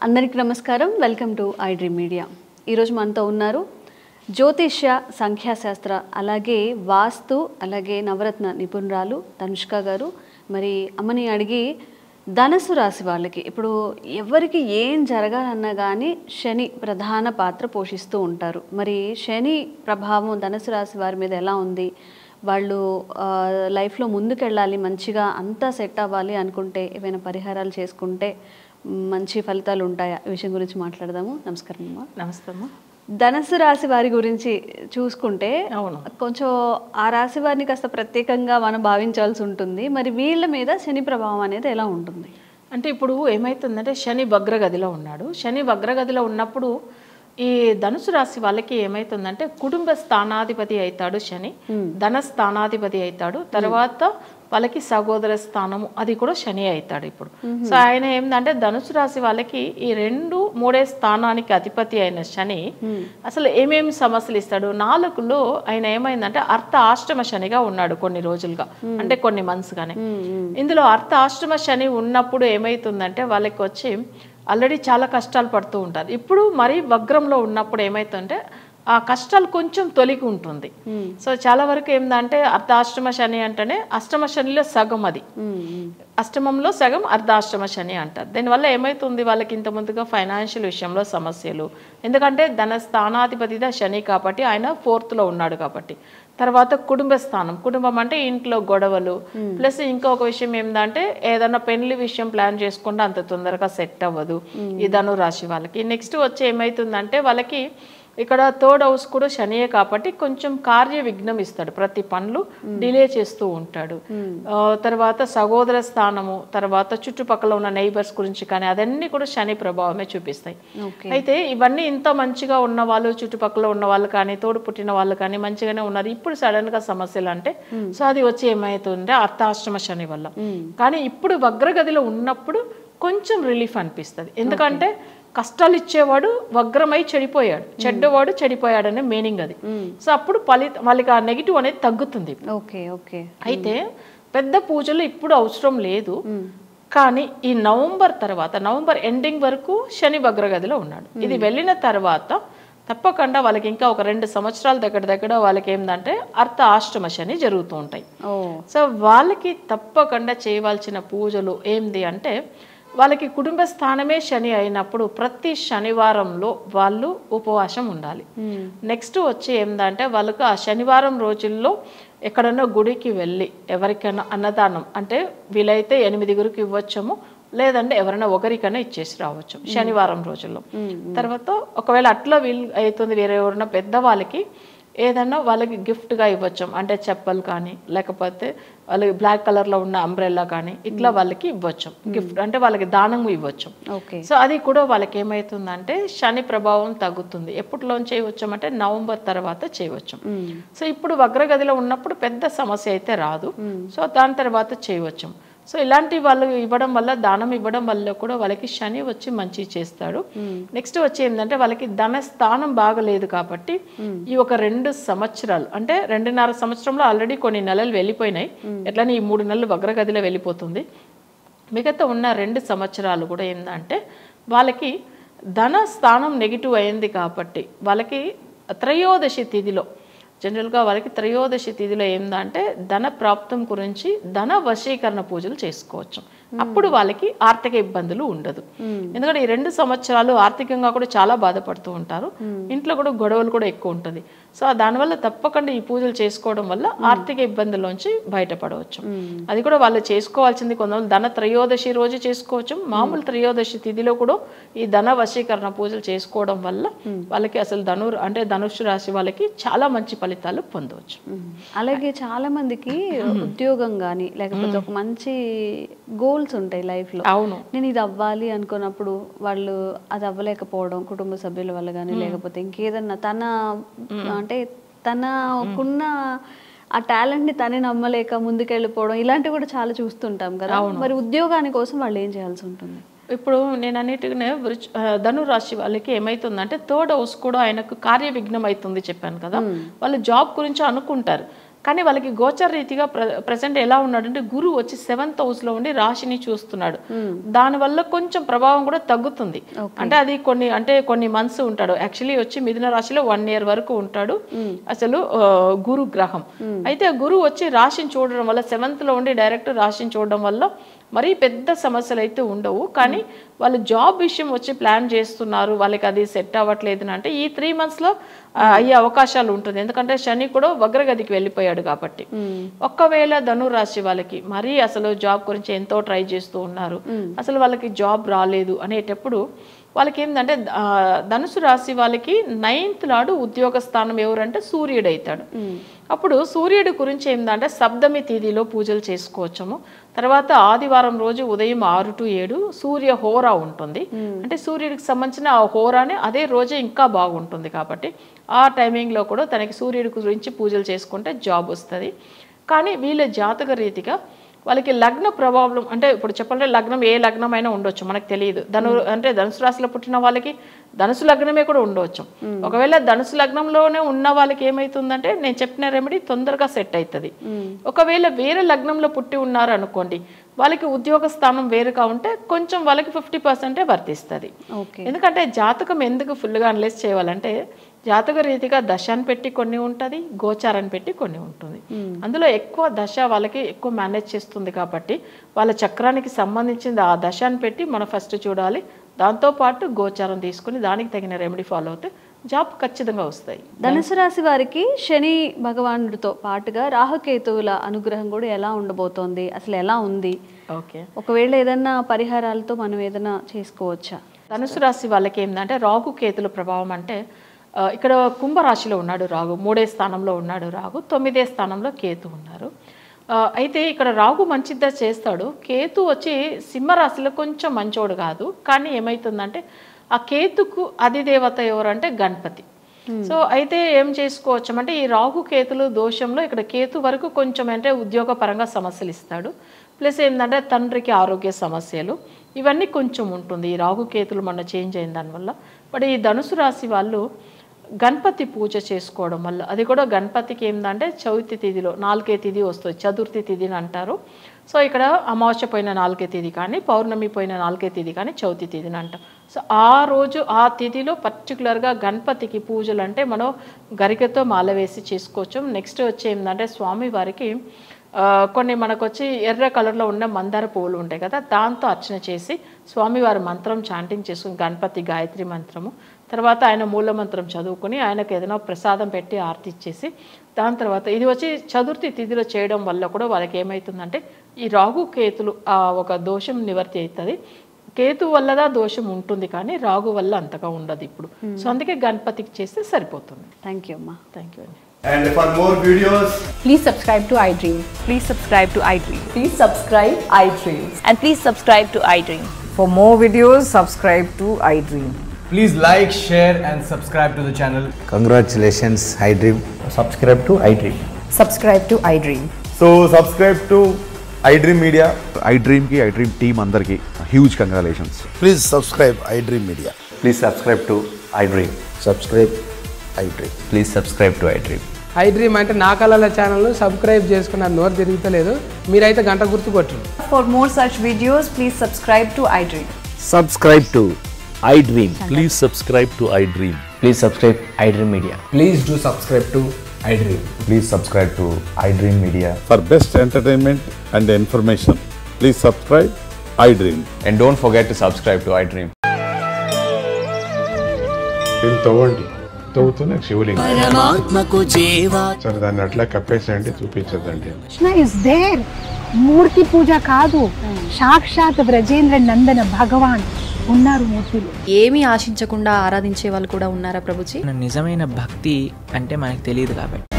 అందరికీ నమస్కారం. Welcome to I dream media. ఈరోజు మనతో ఉన్నారు జ్యోతిష్య, సంఖ్యాశాస్త్ర, అలాగే వాస్తు, అలాగే నవరత్న నిపుణురాలు తనుష్క గారు. మరి అమ్మని అడిగి ధనుసు రాశి వాళ్ళకి ఇప్పుడు ఎవరికి ఏం జరగాలన్నా కానీ శని ప్రధాన పాత్ర పోషిస్తూ ఉంటారు. మరి శని ప్రభావం ధనుసు రాశి వారి మీద ఎలా ఉంది, వాళ్ళు లైఫ్లో ముందుకెళ్ళాలి, మంచిగా అంతా సెట్ అవ్వాలి అనుకుంటే ఏమైనా పరిహారాలు చేసుకుంటే మంచి ఫలితాలు ఉంటాయా? ఈ విషయం గురించి మాట్లాడదాము. నమస్కారం అమ్మా. నమస్తే అమ్మా. ధనుసు రాశి వారి గురించి చూసుకుంటే కొంచెం ఆ రాశి వారిని కాస్త ప్రత్యేకంగా మనం భావించాల్సి ఉంటుంది. మరి వీళ్ళ మీద శని ప్రభావం అనేది ఎలా ఉంటుంది? అంటే ఇప్పుడు ఏమవుతుందంటే శని వగ్రగదిలో ఉన్నాడు. శని వగ్రగదిలో ఉన్నప్పుడు ఈ ధనుసు రాశి వాళ్ళకి ఏమవుతుందంటే కుటుంబ స్థానాధిపతి అవుతాడు శని, ధన స్థానాధిపతి అవుతాడు. తర్వాత వాళ్ళకి సహోదర స్థానము అది కూడా శని అవుతాడు ఇప్పుడు. సో ఆయన ఏంటంటే ధనుసు రాశి వాళ్ళకి ఈ 2-3 స్థానానికి అధిపతి అయిన శని అసలు ఏమేమి సమస్యలు ఇస్తాడు. 4లో ఆయన ఏమైందంటే అర్ధ ఆష్టమ శనిగా ఉన్నాడు కొన్ని రోజులుగా, అంటే కొన్ని మంత్స్ గానే. ఇందులో అర్ధ ఆష్టమ శని ఉన్నప్పుడు ఏమైతుందంటే వాళ్ళకి వచ్చి ఆల్రెడీ చాలా కష్టాలు పడుతూ ఉంటారు. ఇప్పుడు మరీ వగ్రంలో ఉన్నప్పుడు ఏమైతుందంటే ఆ కష్టాలు కొంచెం తొలగి ఉంటుంది. సో చాలా వరకు ఏంటంటే అర్ధాష్టమ శని అంటేనే అష్టమ శనిలో సగం, అది అష్టమంలో సగం అర్ధాష్టమ శని అంటారు. దీనివల్ల ఏమవుతుంది వాళ్ళకి ఇంత ముందుగా ఫైనాన్షియల్ విషయంలో సమస్యలు, ఎందుకంటే ధన స్థానాధిపతిగా శని కాబట్టి ఆయన 4th ఉన్నాడు కాబట్టి. తర్వాత కుటుంబ స్థానం, కుటుంబం అంటే ఇంట్లో గొడవలు, ప్లస్ ఇంకొక విషయం ఏంటంటే ఏదైనా పెళ్లి విషయం ప్లాన్ చేసుకుంటే అంత తొందరగా సెట్ అవ్వదు ఈ ధను రాశి వాళ్ళకి. నెక్స్ట్ వచ్చి ఏమవుతుందంటే వాళ్ళకి ఇక్కడ 3rd హౌస్ కూడా శనియే కాబట్టి కొంచెం కార్య విఘ్నం ఇస్తాడు, ప్రతి పనులు డిలే చేస్తూ ఉంటాడు. తర్వాత సహోదర స్థానము, తర్వాత చుట్టుపక్కల ఉన్న నైబర్స్ గురించి కానీ అదన్నీ కూడా శని ప్రభావమే చూపిస్తాయి. అయితే ఇవన్నీ ఇంత మంచిగా ఉన్న వాళ్ళు, చుట్టుపక్కల ఉన్న వాళ్ళు కానీ, తోడు పుట్టిన వాళ్ళు కానీ మంచిగానే ఉన్నారు. ఇప్పుడు సడన్ గా సమస్యలు అంటే సో అది వచ్చి ఏమవుతుందంటే అర్ధాష్టమ శని వల్ల. కానీ ఇప్పుడు వగ్రగదిలో ఉన్నప్పుడు కొంచెం రిలీఫ్ అనిపిస్తుంది, ఎందుకంటే కష్టాలు ఇచ్చేవాడు వగ్రమై చెడిపోయాడు, చెడ్డవాడు చెడిపోయాడు అనే మీనింగ్ అది. సో అప్పుడు వాళ్ళకి ఆ నెగిటివ్ అనేది తగ్గుతుంది. అయితే పెద్ద పూజలు ఇప్పుడు అవసరం లేదు. కానీ ఈ నవంబర్ తర్వాత, నవంబర్ ఎండింగ్ వరకు శని వగ్రగదిలో ఉన్నాడు. ఇది వెళ్ళిన తర్వాత తప్పకుండా వాళ్ళకి ఇంకా ఒక 2 సంవత్సరాల దగ్గర వాళ్ళకి ఏంటంటే అర్ధ ఆష్టమ శని జరుగుతూ ఉంటాయి. సో వాళ్ళకి తప్పకుండా చేయవలసిన పూజలు ఏంది అంటే వాళ్ళకి కుటుంబ స్థానమే శని అయినప్పుడు ప్రతి శనివారంలో వాళ్ళు ఉపవాసం ఉండాలి. నెక్స్ట్ వచ్చి ఏంటంటే వాళ్ళకు ఆ శనివారం రోజుల్లో ఎక్కడన్నా గుడికి వెళ్ళి ఎవరికైనా అన్నదానం, అంటే వీలైతే 8 ఇవ్వచ్చము, లేదంటే ఎవరైనా ఒకరికైనా ఇచ్చేసి రావచ్చు శనివారం రోజుల్లో. తర్వాత ఒకవేళ అట్లా వీలు అవుతుంది వేరే ఎవరైనా పెద్దవాళ్ళకి ఏదన్నా వాళ్ళకి గిఫ్ట్గా ఇవ్వచ్చు, అంటే చెప్పలు కానీ, లేకపోతే వాళ్ళకి బ్లాక్ కలర్లో ఉన్న అంబ్రెల్లా కానీ ఇట్లా వాళ్ళకి ఇవ్వచ్చు గిఫ్ట్, అంటే వాళ్ళకి దానం ఇవ్వచ్చు. సో అది కూడా వాళ్ళకి ఏమవుతుందంటే శని ప్రభావం తగ్గుతుంది. ఎప్పటిలోంచి చేయవచ్చు అంటే నవంబర్ తర్వాత చేయవచ్చు. సో ఇప్పుడు వగ్రగదిలో ఉన్నప్పుడు పెద్ద సమస్య అయితే రాదు. సో దాని తర్వాత చేయవచ్చు. సో ఇలాంటి వాళ్ళు ఇవ్వడం వల్ల, దానం ఇవ్వడం వల్ల కూడా వాళ్ళకి శని వచ్చి మంచి చేస్తాడు. నెక్స్ట్ వచ్చి ఏంటంటే వాళ్ళకి ధన స్థానం బాగలేదు కాబట్టి ఈ ఒక 2 సంవత్సరాలు, అంటే 2.5 సంవత్సరంలో ఆల్రెడీ కొన్ని నెలలు వెళ్ళిపోయినాయి, ఎట్లనే ఈ 3 నెలలు వగ్రగదిలో వెళ్ళిపోతుంది. మిగతా ఉన్న 2 సంవత్సరాలు కూడా ఏంటంటే వాళ్ళకి ధన స్థానం నెగిటివ్ అయింది కాబట్టి వాళ్ళకి త్రయోదశి తిథిలో, జనరల్గా వాళ్ళకి త్రయోదశి తిథిలో ఏంటంటే ధన ప్రాప్తం గురించి ధన వశీకరణ పూజలు చేసుకోవచ్చు. అప్పుడు వాళ్ళకి ఆర్థిక ఇబ్బందులు ఉండదు. ఎందుకంటే ఈ 2 సంవత్సరాలు ఆర్థికంగా కూడా చాలా బాధపడుతూ ఉంటారు, ఇంట్లో కూడా గొడవలు కూడా ఎక్కువ ఉంటుంది. సో దానివల్ల తప్పకుండా ఈ పూజలు చేసుకోవడం వల్ల ఆర్థిక ఇబ్బందుల్లోంచి బయటపడవచ్చు. అది కూడా వాళ్ళు చేసుకోవాల్సింది కొంతమంది ధన త్రయోదశి రోజు చేసుకోవచ్చు, మామూలు త్రయోదశి తిథిలో కూడా ఈ ధన వశీకరణ పూజలు చేసుకోవడం వల్ల వాళ్ళకి అసలు ధనుసు రాశి వాళ్ళకి చాలా మంచి ఫలితాలు పొందవచ్చు. అలాగే చాలా మందికి ఉద్యోగం కానీ లేకపోతే ఒక మంచి గోల్స్ ఉంటాయి లైఫ్ లో. అవును, నేను ఇది అవ్వాలి అనుకున్నప్పుడు వాళ్ళు అది అవ్వలేకపోవడం, కుటుంబ సభ్యుల వల్ల కానీ లేకపోతే ఇంకేదన్నా తనకున్న ఆ టాలెంట్ ని తనే నమ్మలేక ముందుకెళ్ళిపోవడం, ఇలాంటివి కూడా చాలా చూస్తుంటాం కదా. మరి ఉద్యోగాని కోసం వాళ్ళు ఏం చేయాల్సి ఉంటుంది? ఇప్పుడు నేను అన్నిటికనే ధను రాశి వాళ్ళకి ఏమైతుందంటే 3rd హౌస్ కూడా ఆయనకు కార్య విఘ్నం అవుతుంది చెప్పాను కదా. వాళ్ళు జాబ్ గురించి అనుకుంటారు, కానీ వాళ్ళకి గోచర రీతిగా ప్రజెంట్ ఎలా ఉన్నాడంటే గురువు వచ్చి 7th హౌస్లో ఉండి రాశిని చూస్తున్నాడు. దానివల్ల కొంచెం ప్రభావం కూడా తగ్గుతుంది. అంటే అది కొన్ని మంత్స్ ఉంటాడు. యాక్చువల్లీ వచ్చి మిథున రాశిలో 1 year వరకు ఉంటాడు అసలు గురు గ్రహం. అయితే గురువు వచ్చి రాశిని చూడడం వల్ల 7th లో ఉండి డైరెక్ట్ రాశిని చూడడం వల్ల మరీ పెద్ద సమస్యలు అయితే ఉండవు. కానీ వాళ్ళు జాబ్ విషయం వచ్చి ప్లాన్ చేస్తున్నారు, వాళ్ళకి అది సెట్ అవ్వట్లేదు అంటే ఈ 3 monthsలో అయ్యే అవకాశాలు ఉంటుంది. ఎందుకంటే శని కూడా వగ్రగతికి వెళ్ళిపోయాడు కాబట్టి. ఒక్కవేళ ధనురాశి వాళ్ళకి మరీ అసలు జాబ్ గురించి ఎంతో ట్రై చేస్తూ ఉన్నారు, అసలు వాళ్ళకి జాబ్ రాలేదు అనేటప్పుడు వాళ్ళకి ఏంటంటే ధనుసు రాశి వాళ్ళకి 9th లాడు ఉద్యోగ స్థానం ఎవరంటే సూర్యుడు అవుతాడు. అప్పుడు సూర్యుడి గురించి ఏంటంటే సప్తమి తిథిలో పూజలు చేసుకోవచ్చము. తర్వాత ఆదివారం రోజు ఉదయం 6 to 7 సూర్య హోరా ఉంటుంది. అంటే సూర్యుడికి సంబంధించిన ఆ హోరాని అదే రోజే ఇంకా బాగుంటుంది కాబట్టి ఆ టైమింగ్లో కూడా తనకి సూర్యుడి గురించి పూజలు చేసుకుంటే జాబ్ వస్తుంది. కానీ వీళ్ళ జాతక రీతిగా వాళ్ళకి లగ్న ప్రభావం అంటే ఇప్పుడు చెప్పాలంటే లగ్నం ఏ లగ్నమైనా ఉండొచ్చు, మనకు తెలియదు. ధనుసు రాశిలో పుట్టిన వాళ్ళకి ధనుసు లగ్నమే కూడా ఉండవచ్చు. ఒకవేళ ధనుసు లగ్నంలోనే ఉన్న వాళ్ళకి ఏమవుతుందంటే నేను చెప్పిన రెమెడీ తొందరగా సెట్ అవుతుంది. ఒకవేళ వేరే లగ్నంలో పుట్టి ఉన్నారు అనుకోండి, వాళ్ళకి ఉద్యోగ స్థానం వేరుగా ఉంటే కొంచెం వాళ్ళకి 50% వర్తిస్తుంది. ఎందుకంటే జాతకం ఎందుకు ఫుల్గా అనలైజ్ చేయాలంటే జాతక రీతిగా దశాన్ని పెట్టి కొన్ని ఉంటుంది, గోచారాన్ని పెట్టి కొన్ని ఉంటుంది. అందులో ఎక్కువ దశ వాళ్ళకి ఎక్కువ మేనేజ్ చేస్తుంది కాబట్టి వాళ్ళ చక్రానికి సంబంధించింది ఆ దశాన్ని పెట్టి మనం ఫస్ట్ చూడాలి. దాంతోపాటు గోచారం తీసుకుని దానికి తగిన రెమెడీ ఫాలో అవుతే జాబ్ ఖచ్చితంగా వస్తాయి. ధనుసు రాశి వారికి శని భగవానుడితో పాటుగా రాహుకేతువుల అనుగ్రహం కూడా ఎలా ఉండబోతోంది, అసలు ఎలా ఉంది? ఒకవేళ ఏదన్నా పరిహారాలతో మనం ఏదైనా చేసుకోవచ్చా? ధనుసు రాశి వాళ్ళకి ఏంటంటే రాహుకేతుల ప్రభావం అంటే ఇక్కడ కుంభరాశిలో ఉన్నాడు రాహు, 3వ స్థానంలో ఉన్నాడు రాహు, 9వ స్థానంలో కేతు ఉన్నారు. అయితే ఇక్కడ రాహు మంచిదా చేస్తాడు, కేతు వచ్చి సింహరాశిలో కొంచెం మంచోడు కాదు. కానీ ఏమవుతుందంటే ఆ కేతుకు అధిదేవత ఎవరంటే గణపతి. సో అయితే ఏం చేసుకోవచ్చు అంటే ఈ రాహు కేతులు దోషంలో ఇక్కడ కేతు వరకు కొంచెం అంటే ఉద్యోగపరంగా సమస్యలు ఇస్తాడు. ప్లస్ ఏంటంటే తండ్రికి ఆరోగ్య సమస్యలు ఇవన్నీ కొంచెం ఉంటుంది. ఈ రాహు కేతులు మొన్న చేంజ్ అయిన దానివల్ల. బట్ ఈ ధనుసు రాశి వాళ్ళు గణపతి పూజ చేసుకోవడం వల్ల, అది కూడా గణపతికి ఏంటంటే చవితి తిథిలో 4వ తిథి వస్తుంది, చతుర్థి తిథిని అంటారు. సో ఇక్కడ అమావాస్య పోయిన 4వ తిథి కానీ పౌర్ణమి పోయిన 4వ తిథి కానీ చవితి తిథిని అంటాం. సో ఆ రోజు ఆ తిథిలో పర్టికులర్గా గణపతికి పూజలు అంటే మనం గరికతో మాల వేసి చేసుకోవచ్చు. నెక్స్ట్ వచ్చి ఏంటంటే స్వామివారికి కొన్ని మనకు వచ్చి ఎర్ర కలర్లో ఉన్న మందార పువ్వులు ఉంటాయి కదా, దాంతో అర్చన చేసి స్వామివారి మంత్రం చాంటింగ్ చేసుకుని గణపతి గాయత్రి మంత్రము, తర్వాత ఆయన మూల మంత్రం చదువుకుని ఆయనకు ఏదైనా ప్రసాదం పెట్టి ఆరతి ఇచ్చేసి దాని తర్వాత ఇది వచ్చి చతుర్థి తిథిలో చేయడం వల్ల కూడా వాళ్ళకి ఏమవుతుందంటే ఈ రాహు కేతులు ఒక దోషం నివర్తి అవుతుంది. కేతు వల్లదా దోషం ఉంటుంది కానీ రాహు వల్ల అంతగా ఉండదు ఇప్పుడు. సో అందుకే గణపతికి చేస్తే సరిపోతుంది. థ్యాంక్ యూ అమ్మా. థ్యాంక్ యూ అండి. And for more videos, please subscribe to iDream. Please subscribe to iDream. Please subscribe iDream. And please subscribe to iDream. For more videos, subscribe to iDream. please like, share and subscribe to the channel. Congratulations, iDream. Subscribe to iDream. Subscribe to iDream. So subscribe to iDream Media. iDream ki iDream team andarki huge congratulations. Please subscribe iDream Media. Please subscribe to iDream. Subscribe iDream. Please subscribe to iDream. iDream అంటే నా కళల ఛానల్ను subscribe చేసుకున్న నోరు తిరుగుతలేదు, మీరైతే గంట గుర్తు కొట్టండి. For more such videos, please subscribe to iDream. Subscribe to iDream. Please subscribe to iDream. Please subscribe iDream Media. Please do subscribe to iDream. Please subscribe to iDream Media. For best entertainment and information, please subscribe iDream. And don't forget to subscribe to iDream. తవ్వుతూనే శివలింగం సరే దాన్ని అట్లా కప్పేసేయండి, చూపించదండి. Krishna is there. మూర్తి పూజ కాదు, సాక్షాత్ బ్రజేంద్ర నందన భగవాన్ ఉన్నారు మూర్తిలో. ఏమీ ఆశించకుండా ఆరాధించే వాళ్ళు కూడా ఉన్నారా ప్రభుజీ? నిజమైన భక్తి అంటే మనకు తెలియదు కాబట్టి